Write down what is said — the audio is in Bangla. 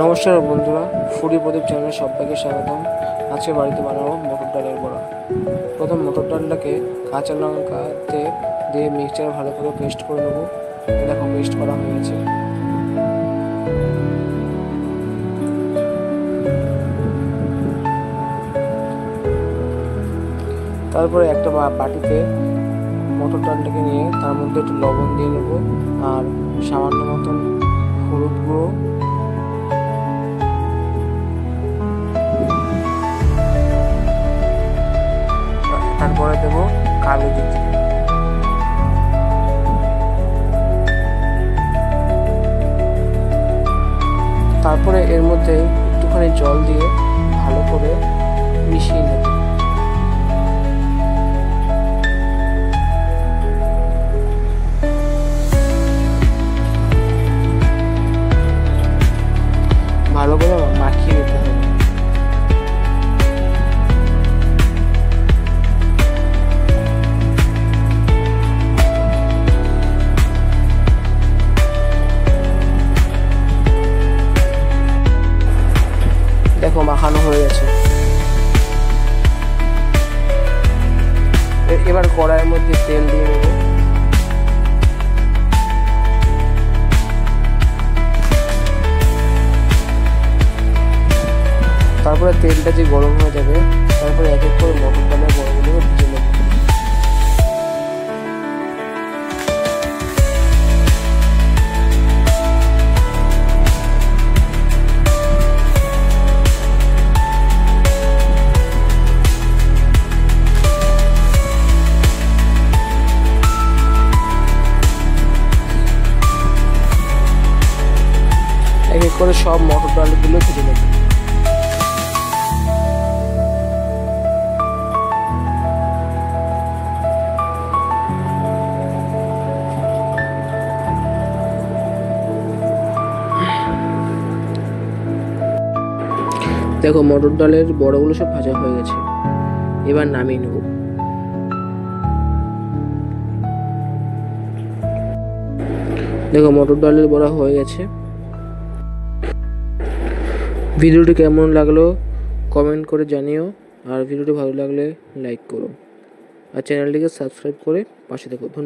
নমস্কার বন্ধুরা, ফুডি প্রদীপ চ্যানেলে সবাইকে স্বাগতম। আজকে বাড়িতে বানাবো মটর ডালের বড়া। প্রথম মটর ডালটাকে কাঁচা লঙ্কাতে দিয়ে মিক্সচারে ভালো করে পেস্ট করে নেবো। দেখো পেস্ট করা হয়ে গেছে। তারপরে একটা বাটিতে মটর ডালটাকে নিয়ে তার মধ্যে একটু লবণ দিয়ে নেবো আর সামান্য মতন হলুদ গুঁড়ো, তারপরে দেবো কালো জিরে। তারপরে এর মধ্যে একটুখানি জল দিয়ে ভালো করে মিশিয়ে নেব। ভালো করে মাখিয়ে নিতে হবে। দেখো মাখানো হয়ে গেছে। এবার কড়াইয়ের মধ্যে তেল দিয়ে নেব। তারপরে তেলটা যে গরম হয়ে যাবে, তারপরে এক এক করে মটর ডালের বড়াগুলো ভেজে নেব। এক এক করে সব মটর ডালগুলো ভেজে নেব। দেখো মটর ডালের বড়াগুলো সব ভাজা হয়ে গেছে। এবার নামিয়ে নেব। দেখো মটর ডালের বড়া হয়ে গেছে। ভিডিওটি কেমন লাগলো কমেন্ট করে জানিও, আর ভিডিওটি ভালো লাগলে লাইক করো আর চ্যানেলটিকে সাবস্ক্রাইব করে পাশে থেকো। ধন্যবাদ।